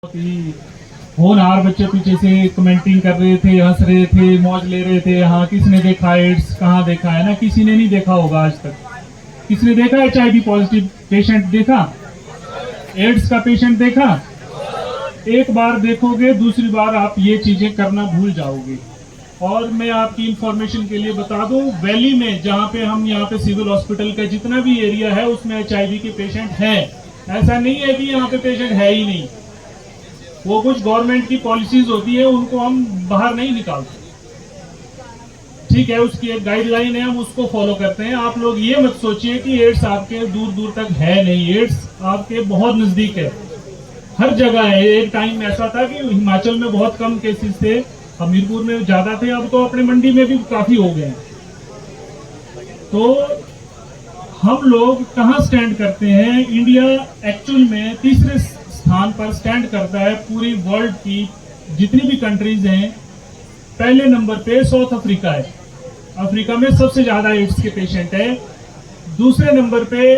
ही होनहार बच्चे पीछे से कमेंटिंग कर रहे थे, हंस रहे थे, मौज ले रहे थे। हाँ, किसने देखा एड्स, कहाँ देखा है ना, किसी ने नहीं देखा होगा आज तक। किसने देखा HIV पॉजिटिव पेशेंट देखा, एड्स का पेशेंट देखा? एक बार देखोगे, दूसरी बार आप ये चीजें करना भूल जाओगे। और मैं आपकी इंफॉर्मेशन के लिए बता दूं, वैली में जहाँ पे हम यहाँ पे सिविल हॉस्पिटल का जितना भी एरिया है उसमें HIV के पेशेंट हैं। ऐसा नहीं है कि यहाँ पे पेशेंट है ही नहीं। वो कुछ गवर्नमेंट की पॉलिसीज होती है, उनको हम बाहर नहीं निकालते, ठीक है, उसकी एक गाइडलाइन है, हम उसको फॉलो करते हैं। आप लोग ये मत सोचिए कि एड्स आपके दूर दूर तक है, नहीं, एड्स आपके बहुत नजदीक है, हर जगह है। एक टाइम ऐसा था कि हिमाचल में बहुत कम केसेस थे, हमीरपुर में ज्यादा थे, अब तो अपने मंडी में भी काफी हो गए। तो हम लोग कहाँ स्टैंड करते हैं? इंडिया एक्चुअल में तीसरे स्थान पर स्टैंड करता है पूरी वर्ल्ड की जितनी भी कंट्रीज हैं। पहले नंबर पे साउथ अफ्रीका है, अफ्रीका में सबसे ज्यादा एड्स के पेशेंट है। दूसरे नंबर पे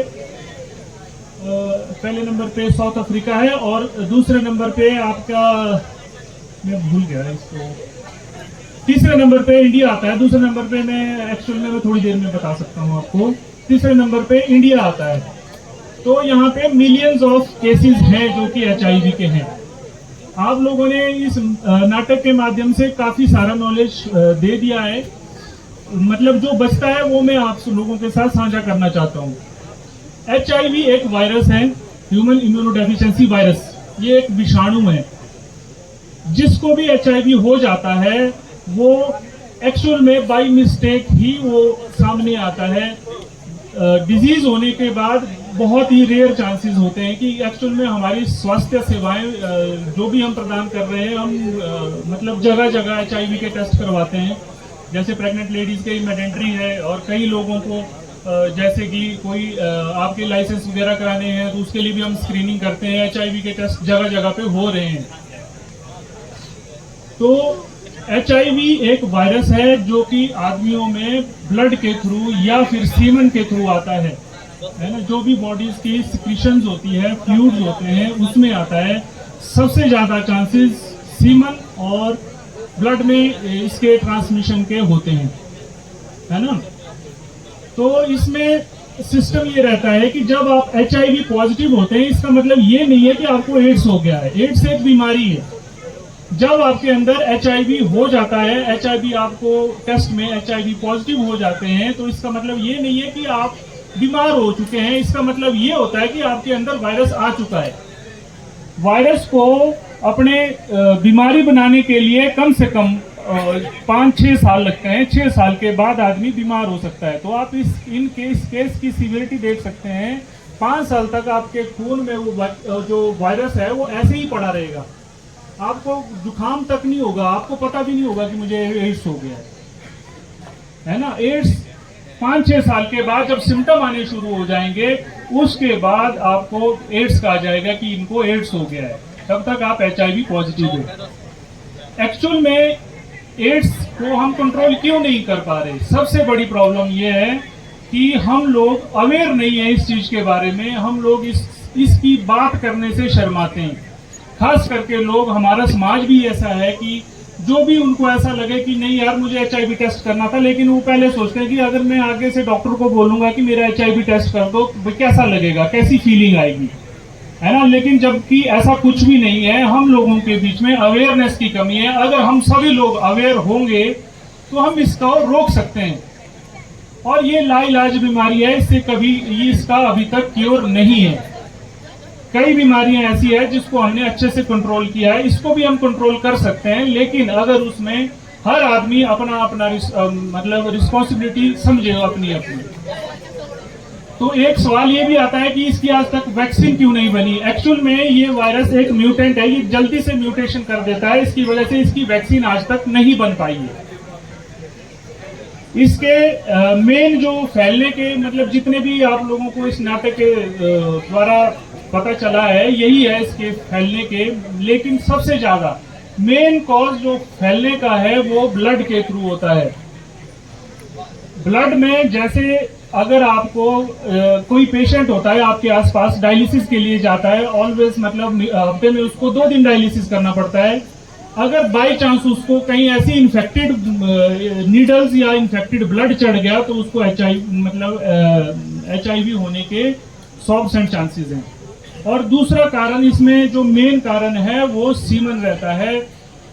पहले नंबर पे साउथ अफ्रीका है और दूसरे नंबर पे आपका, मैं भूल गया इसको, तीसरे नंबर पे इंडिया आता है। दूसरे नंबर पे मैं थोड़ी देर में बता सकता हूँ आपको। तीसरे नंबर पे इंडिया आता है। तो यहाँ पे मिलियंस ऑफ केसेस हैं जो कि HIV के हैं। आप लोगों ने इस नाटक के माध्यम से काफी सारा नॉलेज दे दिया है, मतलब जो बचता है वो मैं आप लोगों के साथ साझा करना चाहता हूँ। HIV एक वायरस है, ह्यूमन इम्यूनोडेफिशिएंसी वायरस। ये एक विषाणु है। जिसको भी HIV हो जाता है वो एक्चुअल में बाय मिस्टेक ही वो सामने आता है। डिजीज होने के बाद बहुत ही रेयर चांसेस होते हैं कि एक्चुअल में हमारी स्वास्थ्य सेवाएं जो भी हम प्रदान कर रहे हैं, हम मतलब जगह जगह HIV के टेस्ट करवाते हैं। जैसे प्रेग्नेंट लेडीज के मैंडेटरी है, और कई लोगों को जैसे कि कोई आपके लाइसेंस वगैरह कराने हैं तो उसके लिए भी हम स्क्रीनिंग करते हैं। HIV के टेस्ट जगह जगह पे हो रहे हैं। तो HIV एक वायरस है जो कि आदमियों में ब्लड के थ्रू या फिर सीमन के थ्रू आता है ना, जो भी बॉडीज की सिक्रीशंस होती है, फ्लूइड्स होते हैं, उसमें आता है। सबसे ज्यादा चांसेस सीमन और ब्लड में इसके ट्रांसमिशन के होते हैं, है ना। तो इसमें सिस्टम ये रहता है कि जब आप HIV पॉजिटिव होते हैं, इसका मतलब ये नहीं है कि आपको एड्स हो गया है। एड्स एक बीमारी है। जब आपके अंदर HIV हो जाता है, HIV आपको टेस्ट में HIV पॉजिटिव हो जाते हैं, तो इसका मतलब ये नहीं है कि आप बीमार हो चुके हैं। इसका मतलब ये होता है कि आपके अंदर वायरस आ चुका है। वायरस को अपने बीमारी बनाने के लिए कम से कम 5-6 साल लगते हैं। 6 साल के बाद आदमी बीमार हो सकता है। तो आप इस केस की सीवियरिटी देख सकते हैं। 5 साल तक आपके खून में वो जो वायरस है वो ऐसे ही पड़ा रहेगा। आपको जुकाम तक नहीं होगा, आपको पता भी नहीं होगा कि मुझे एड्स हो गया है ना। एड्स 5-6 साल के बाद जब सिम्टम आने शुरू हो जाएंगे, उसके बाद आपको एड्स कहा जाएगा कि इनको एड्स हो गया है। तब तक आप HIV पॉजिटिव हो। एक्चुअल में एड्स को हम कंट्रोल क्यों नहीं कर पा रहे? सबसे बड़ी प्रॉब्लम यह है कि हम लोग अवेयर नहीं है इस चीज के बारे में। हम लोग इसकी बात करने से शर्माते हैं। खास करके लोग, हमारा समाज भी ऐसा है कि जो भी उनको ऐसा लगे कि नहीं यार मुझे HIV टेस्ट करना था, लेकिन वो पहले सोचते हैं कि अगर मैं आगे से डॉक्टर को बोलूंगा कि मेरा HIV टेस्ट कर दो, कैसा लगेगा, कैसी फीलिंग आएगी, है ना। लेकिन जबकि ऐसा कुछ भी नहीं है। हम लोगों के बीच में अवेयरनेस की कमी है। अगर हम सभी लोग अवेयर होंगे तो हम इसको रोक सकते हैं। और ये लाइलाज बीमारी है, इसका अभी तक क्योर नहीं है। कई बीमारियां ऐसी है जिसको हमने अच्छे से कंट्रोल किया है, इसको भी हम कंट्रोल कर सकते हैं। लेकिन अगर उसमें हर आदमी अपना अपना मतलब रिस्पॉन्सिबिलिटी समझे अपनी अपनी। तो एक सवाल ये भी आता है कि इसकी आज तक वैक्सीन क्यों नहीं बनी? एक्चुअल में ये वायरस एक म्यूटेंट है, ये जल्दी से म्यूटेशन कर देता है। इसकी वजह से इसकी वैक्सीन आज तक नहीं बन पाई है। इसके मेन जो फैलने के मतलब जितने भी आप लोगों को इस नाटक के द्वारा पता चला है, यही है इसके फैलने के। लेकिन सबसे ज्यादा मेन कॉज जो फैलने का है वो ब्लड के थ्रू होता है। ब्लड में जैसे अगर आपको कोई पेशेंट होता है आपके आसपास डायलिसिस के लिए जाता है, ऑलवेज मतलब हफ्ते में उसको 2 दिन डायलिसिस करना पड़ता है। अगर बाई चांस उसको कहीं ऐसी इन्फेक्टेड नीडल्स या इन्फेक्टेड ब्लड चढ़ गया तो उसको HIV होने के 100% चांसेस हैं। और दूसरा कारण इसमें जो मेन कारण है वो सीमन रहता है।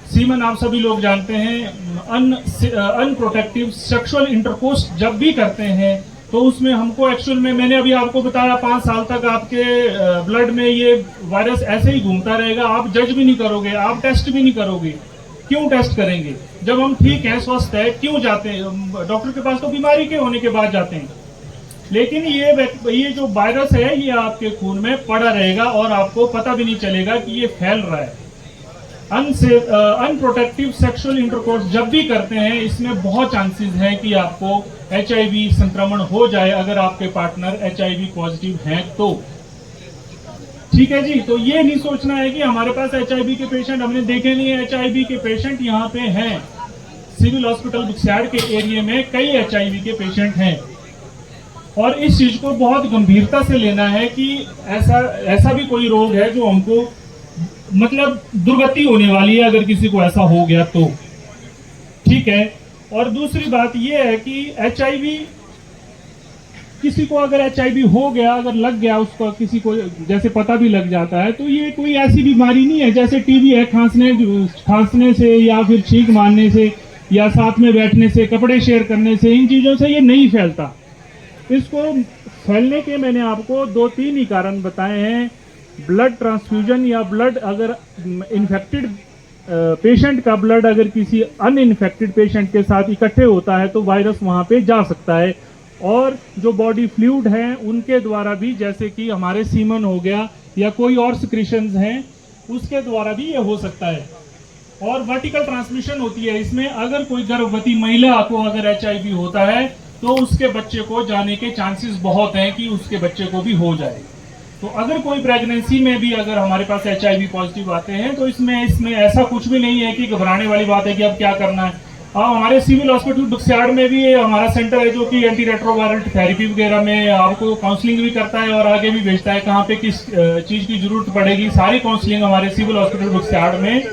सीमन आप सभी लोग जानते हैं, अनप्रोटेक्टिव सेक्सुअल इंटरकोर्स जब भी करते हैं तो उसमें हमको एक्चुअल में, मैंने अभी आपको बताया 5 साल तक आपके ब्लड में ये वायरस ऐसे ही घूमता रहेगा। आप जज भी नहीं करोगे, आप टेस्ट भी नहीं करोगे। क्यों टेस्ट करेंगे जब हम ठीक हैं, स्वस्थ है? क्यों जाते हैं डॉक्टर के पास? तो बीमारी के होने के बाद जाते हैं। लेकिन ये जो वायरस है ये आपके खून में पड़ा रहेगा और आपको पता भी नहीं चलेगा कि ये फैल रहा है। अनप्रोटेक्टिव सेक्सुअल इंटरकोर्स जब भी करते हैं इसमें बहुत चांसेस हैं कि आपको HIV संक्रमण हो जाए अगर आपके पार्टनर HIV पॉजिटिव हैं तो। ठीक है जी, तो ये नहीं सोचना है कि हमारे पास HIV के पेशेंट हमने देखे नहीं है। HIV के पेशेंट यहाँ पे हैं, सिविल हॉस्पिटल बुक्स्यार्ड के एरिया में कई HIV के पेशेंट हैं। और इस चीज को बहुत गंभीरता से लेना है कि ऐसा भी कोई रोग है जो हमको मतलब दुर्गति होने वाली है अगर किसी को ऐसा हो गया तो। ठीक है। और दूसरी बात यह है कि HIV, किसी को अगर HIV हो गया, अगर लग गया उसको, किसी को जैसे पता भी लग जाता है, तो ये कोई ऐसी बीमारी नहीं है जैसे TB है, खांसने से या फिर छींक मारने से या साथ में बैठने से, कपड़े शेयर करने से, इन चीजों से ये नहीं फैलता। इसको फैलने के मैंने आपको 2-3 ही कारण बताए हैं। ब्लड ट्रांसफ्यूजन या ब्लड, अगर इन्फेक्टेड पेशेंट का ब्लड अगर किसी अनइन्फेक्टेड पेशेंट के साथ इकट्ठे होता है तो वायरस वहां पे जा सकता है। और जो बॉडी फ्लूइड हैं उनके द्वारा भी, जैसे कि हमारे सीमन हो गया या कोई और सिक्रीशंस हैं, उसके द्वारा भी ये हो सकता है। और वर्टिकल ट्रांसमिशन होती है इसमें। अगर कोई गर्भवती महिला को अगर HIV होता है तो उसके बच्चे को जाने के चांसेस बहुत हैं कि उसके बच्चे को भी हो जाए। तो अगर कोई प्रेगनेंसी में भी अगर हमारे पास HIV पॉजिटिव आते हैं तो इसमें ऐसा कुछ भी नहीं है कि घबराने वाली बात है कि अब क्या करना है। हमारे सिविल हॉस्पिटल बुक्स्यार्ड में भी हमारा सेंटर है जो कि एंटी रेट्रोवायरल थेरेपी वगैरह में आपको काउंसलिंग भी करता है और आगे भी भेजता है कहाँ पे किस चीज की जरूरत पड़ेगी। सारी काउंसलिंग हमारे सिविल हॉस्पिटल बुक्स्यार्ड में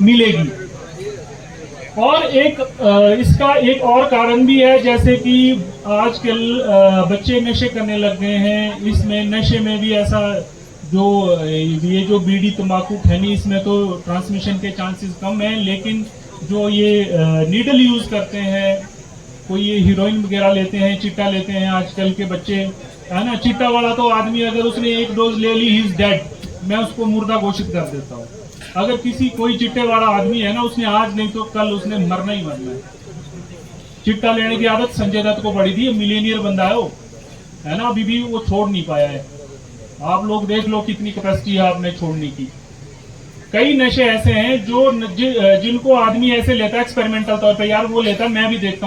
मिलेगी। और इसका एक और कारण भी है, जैसे कि आजकल बच्चे नशे करने लग गए हैं। इसमें नशे में भी ऐसा ये जो बीड़ी तंबाकू खैनी, इसमें तो ट्रांसमिशन के चांसेस कम हैं, लेकिन जो ये नीडल यूज करते हैं, कोई ये हीरोइन वगैरह लेते हैं, चिट्टा लेते हैं आजकल के बच्चे, है ना। चिट्टा वाला तो आदमी अगर उसने 1 डोज ले ली, ही इज डेड, मैं उसको मुर्दा घोषित कर देता हूँ। अगर कोई चिट्टे वाला आदमी है ना, उसने आज नहीं तो कल उसने मरना ही मरना है। चिट्टा लेने की आदत संजय दत्त को पड़ी थी, मिलीनियर बंदा है वो, है ना, अभी भी वो छोड़ नहीं पाया है। आप लोग देख लो कितनी कैपेसिटी है आपने छोड़ने की। कई नशे ऐसे हैं जो जिनको आदमी ऐसे लेता है एक्सपेरिमेंटल तौर पे, यार वो लेता है, मैं भी देखता हूँ।